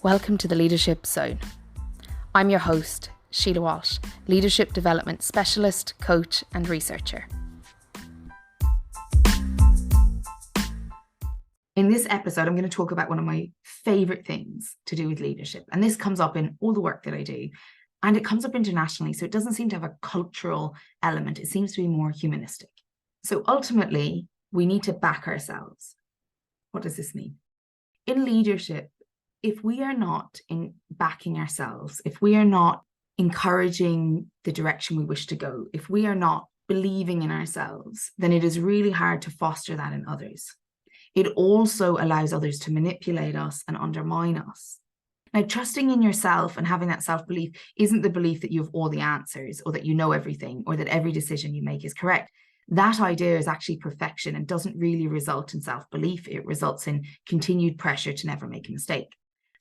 Welcome to the Leadership Zone. I'm your host, Sheila Walsh, Leadership Development Specialist, Coach and Researcher. In this episode, I'm going to talk about one of my favourite things to do with leadership. And this comes up in all the work that I do. And it comes up internationally, so it doesn't seem to have a cultural element. It seems to be more humanistic. So ultimately, we need to back ourselves. What does this mean? In leadership, if we are not in backing ourselves, if we are not encouraging the direction we wish to go, if we are not believing in ourselves, then it is really hard to foster that in others. It also allows others to manipulate us and undermine us. Now, trusting in yourself and having that self-belief isn't the belief that you have all the answers or that you know everything or that every decision you make is correct. That idea is actually perfection and doesn't really result in self-belief. It results in continued pressure to never make a mistake.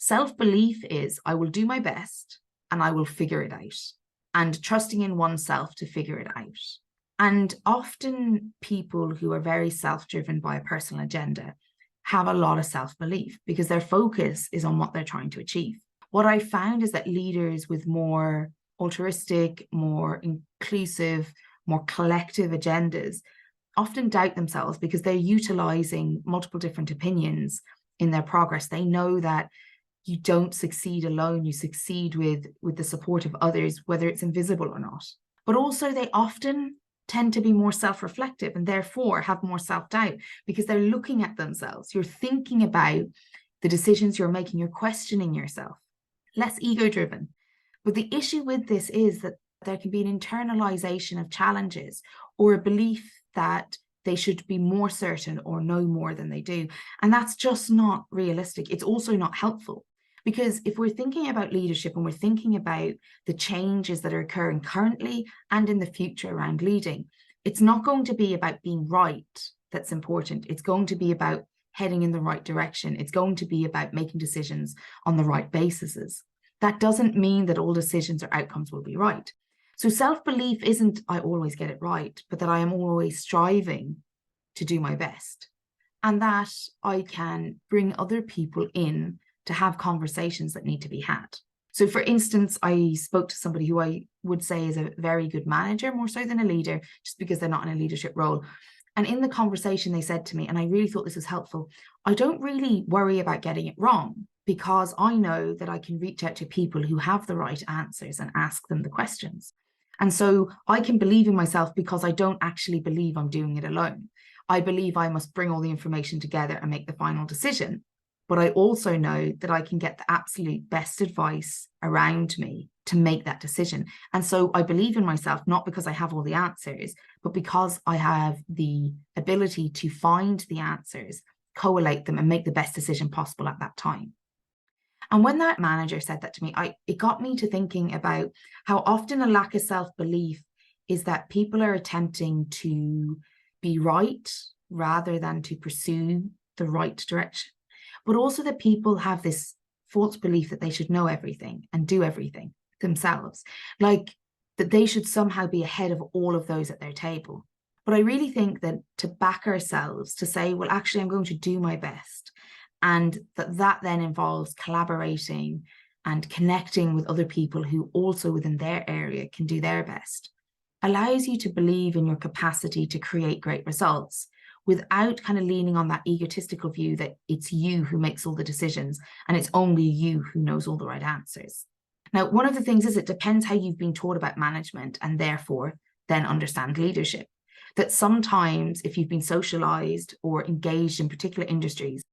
Self-belief is, I will do my best and I will figure it out, and trusting in oneself to figure it out. And often people who are very self-driven by a personal agenda have a lot of self-belief because their focus is on what they're trying to achieve. What I found is that leaders with more altruistic, more inclusive, more collective agendas often doubt themselves because they're utilizing multiple different opinions in their progress. They know that you don't succeed alone, you succeed with the support of others, whether it's invisible or not. But also they often tend to be more self-reflective and therefore have more self-doubt because they're looking at themselves. You're thinking about the decisions you're making, you're questioning yourself, less ego-driven. But the issue with this is that there can be an internalization of challenges or a belief that they should be more certain or know more than they do. And that's just not realistic. It's also not helpful. Because if we're thinking about leadership and we're thinking about the changes that are occurring currently and in the future around leading, it's not going to be about being right that's important. It's going to be about heading in the right direction. It's going to be about making decisions on the right bases. That doesn't mean that all decisions or outcomes will be right. So self-belief isn't I always get it right, but that I am always striving to do my best. And that I can bring other people in to have conversations that need to be had. So for instance, I spoke to somebody who I would say is a very good manager, more so than a leader, just because they're not in a leadership role. And in the conversation, they said to me, and I really thought this was helpful, I don't really worry about getting it wrong because I know that I can reach out to people who have the right answers and ask them the questions. And so I can believe in myself because I don't actually believe I'm doing it alone. I believe I must bring all the information together and make the final decision. But I also know that I can get the absolute best advice around me to make that decision. And so I believe in myself, not because I have all the answers, but because I have the ability to find the answers, collate them, and make the best decision possible at that time. And when that manager said that to me, it got me to thinking about how often a lack of self-belief is that people are attempting to be right rather than to pursue the right direction. But also that people have this false belief that they should know everything and do everything themselves, like that they should somehow be ahead of all of those at their table. But I really think that to back ourselves, to say, well, actually, I'm going to do my best, and that then involves collaborating and connecting with other people who also within their area can do their best, allows you to believe in your capacity to create great results without kind of leaning on that egotistical view that it's you who makes all the decisions and it's only you who knows all the right answers. Now, one of the things is it depends how you've been taught about management and therefore then understand leadership. That sometimes if you've been socialized or engaged in particular industries,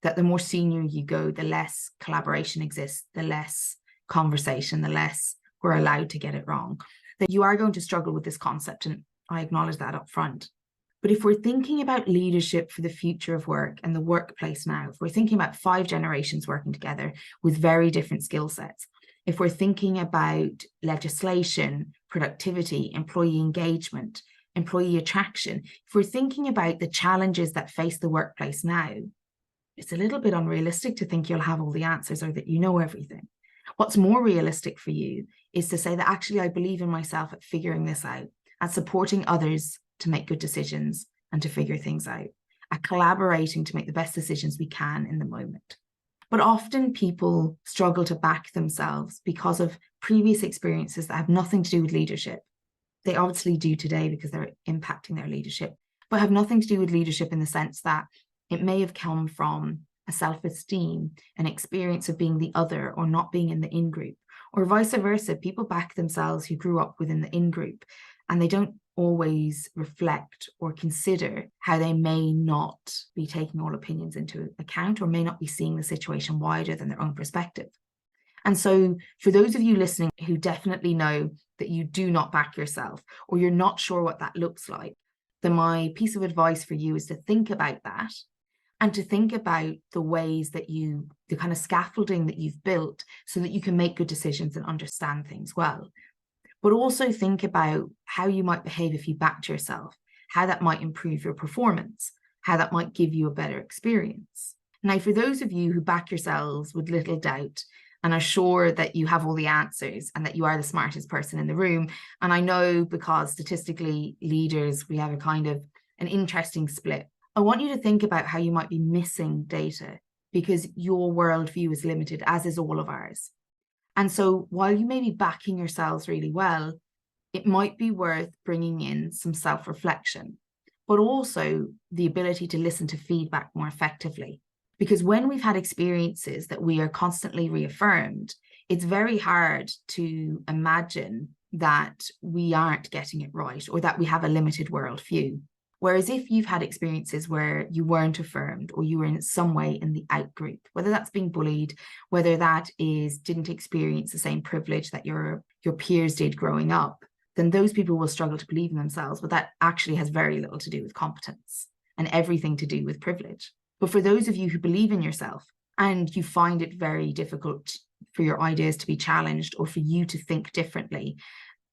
that the more senior you go, the less collaboration exists, the less conversation, the less we're allowed to get it wrong. That you are going to struggle with this concept, and I acknowledge that up front. But if we're thinking about leadership for the future of work and the workplace now, if we're thinking about 5 generations working together with very different skill sets, if we're thinking about legislation, productivity, employee engagement, employee attraction, if we're thinking about the challenges that face the workplace now, it's a little bit unrealistic to think you'll have all the answers or that you know everything. What's more realistic for you is to say that actually I believe in myself at figuring this out, at supporting others to make good decisions and to figure things out, at collaborating to make the best decisions we can in the moment. But often people struggle to back themselves because of previous experiences that have nothing to do with leadership. They obviously do today because they're impacting their leadership, but have nothing to do with leadership in the sense that it may have come from a self-esteem, an experience of being the other or not being in the in-group, or vice versa. People back themselves who grew up within the in-group, and they don't always reflect or consider how they may not be taking all opinions into account, or may not be seeing the situation wider than their own perspective. And so for those of you listening who definitely know that you do not back yourself, or you're not sure what that looks like, then my piece of advice for you is to think about that, and to think about the ways that the kind of scaffolding that you've built so that you can make good decisions and understand things well. But also think about how you might behave if you backed yourself, how that might improve your performance, how that might give you a better experience. Now, for those of you who back yourselves with little doubt and are sure that you have all the answers and that you are the smartest person in the room, and I know because statistically leaders, we have a kind of an interesting split, I want you to think about how you might be missing data because your worldview is limited, as is all of ours. And so while you may be backing yourselves really well, it might be worth bringing in some self-reflection, but also the ability to listen to feedback more effectively. Because when we've had experiences that we are constantly reaffirmed, it's very hard to imagine that we aren't getting it right or that we have a limited worldview. Whereas if you've had experiences where you weren't affirmed or you were in some way in the out group, whether that's being bullied, whether that is didn't experience the same privilege that your peers did growing up, then those people will struggle to believe in themselves. But that actually has very little to do with competence and everything to do with privilege. But for those of you who believe in yourself and you find it very difficult for your ideas to be challenged or for you to think differently,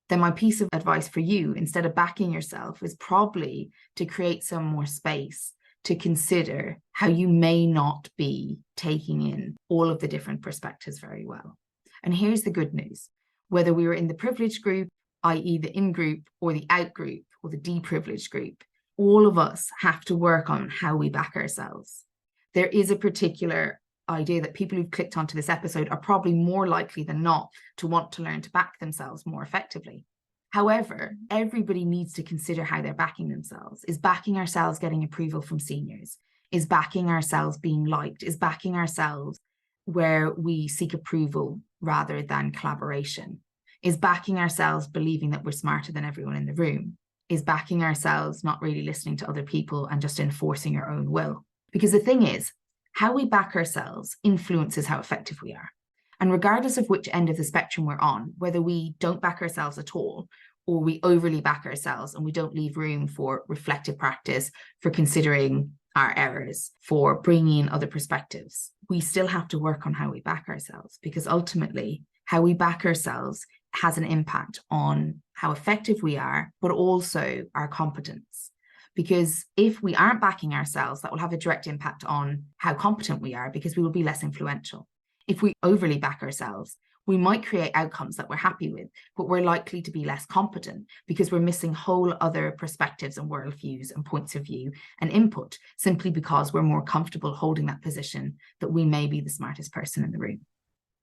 then my piece of advice for you, instead of backing yourself, is probably to create some more space to consider how you may not be taking in all of the different perspectives very well. And here's the good news. Whether we were in the privileged group, i.e. the in-group, or the out-group, or the deprivileged group, all of us have to work on how we back ourselves. There is a particular idea that people who've clicked onto this episode are probably more likely than not to want to learn to back themselves more effectively. However, everybody needs to consider how they're backing themselves. Is backing ourselves getting approval from seniors? Is backing ourselves being liked? Is backing ourselves where we seek approval rather than collaboration? Is backing ourselves believing that we're smarter than everyone in the room? Is backing ourselves not really listening to other people and just enforcing our own will? Because the thing is, how we back ourselves influences how effective we are. And regardless of which end of the spectrum we're on, whether we don't back ourselves at all, or we overly back ourselves and we don't leave room for reflective practice, for considering our errors, for bringing in other perspectives, we still have to work on how we back ourselves, because ultimately how we back ourselves has an impact on how effective we are, but also our competence. Because if we aren't backing ourselves, that will have a direct impact on how competent we are, because we will be less influential. If we overly back ourselves, we might create outcomes that we're happy with, but we're likely to be less competent because we're missing whole other perspectives and worldviews and points of view and input, simply because we're more comfortable holding that position that we may be the smartest person in the room.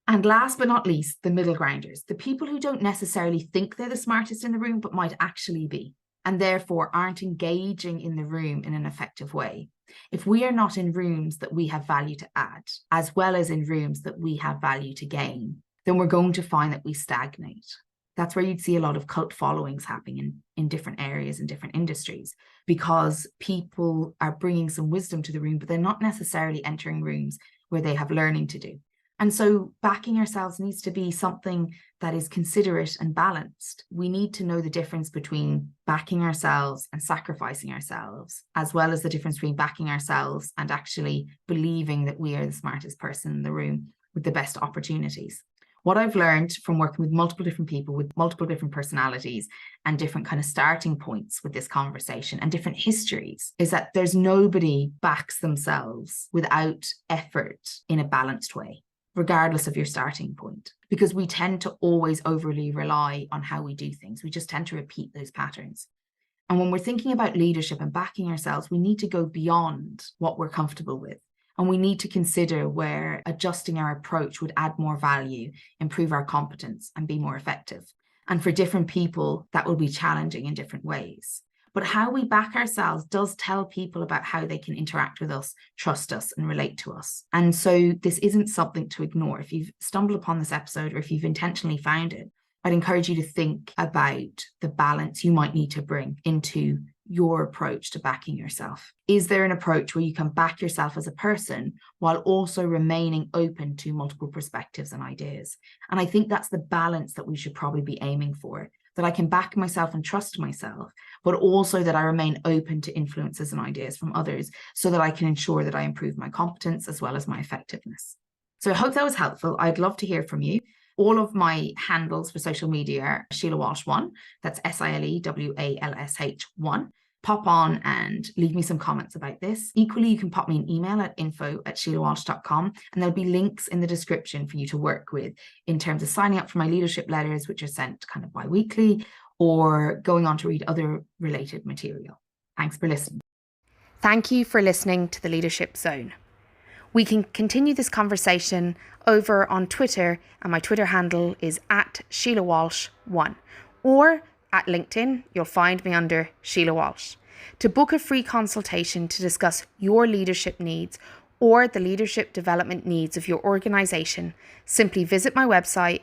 And last but not least, the middle grounders, the people who don't necessarily think they're the smartest in the room, but might actually be, and therefore aren't engaging in the room in an effective way. If we are not in rooms that we have value to add, as well as in rooms that we have value to gain, then we're going to find that we stagnate. That's where you'd see a lot of cult followings happening in different areas and different industries, because people are bringing some wisdom to the room, but they're not necessarily entering rooms where they have learning to do. And so backing ourselves needs to be something that is considerate and balanced. We need to know the difference between backing ourselves and sacrificing ourselves, as well as the difference between backing ourselves and actually believing that we are the smartest person in the room with the best opportunities. What I've learned from working with multiple different people with multiple different personalities and different kind of starting points with this conversation and different histories is that there's nobody backs themselves without effort in a balanced way, regardless of your starting point, because we tend to always overly rely on how we do things. We just tend to repeat those patterns. And when we're thinking about leadership and backing ourselves, we need to go beyond what we're comfortable with. And we need to consider where adjusting our approach would add more value, improve our competence, and be more effective. And for different people, that will be challenging in different ways. But how we back ourselves does tell people about how they can interact with us, trust us, and relate to us. And so this isn't something to ignore. If you've stumbled upon this episode or if you've intentionally found it, I'd encourage you to think about the balance you might need to bring into your approach to backing yourself. Is there an approach where you can back yourself as a person while also remaining open to multiple perspectives and ideas? And I think that's the balance that we should probably be aiming for, that I can back myself and trust myself, but also that I remain open to influences and ideas from others so that I can ensure that I improve my competence as well as my effectiveness. So I hope that was helpful. I'd love to hear from you. All of my handles for social media are Sheila Walsh 1. That's SILEWALSH1. Pop on and leave me some comments about this. Equally, you can pop me an email at info@sheilawalsh.com, and there'll be links in the description for you to work with in terms of signing up for my leadership letters, which are sent kind of bi-weekly, or going on to read other related material. Thanks for listening. Thank you for listening to the Leadership Zone. We can continue this conversation over on Twitter, and my Twitter handle is @SheilaWalsh1, or at LinkedIn, you'll find me under Sheila Walsh. To book a free consultation to discuss your leadership needs or the leadership development needs of your organisation, simply visit my website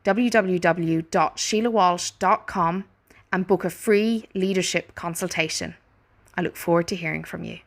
www.sheilawalsh.com and book a free leadership consultation. I look forward to hearing from you.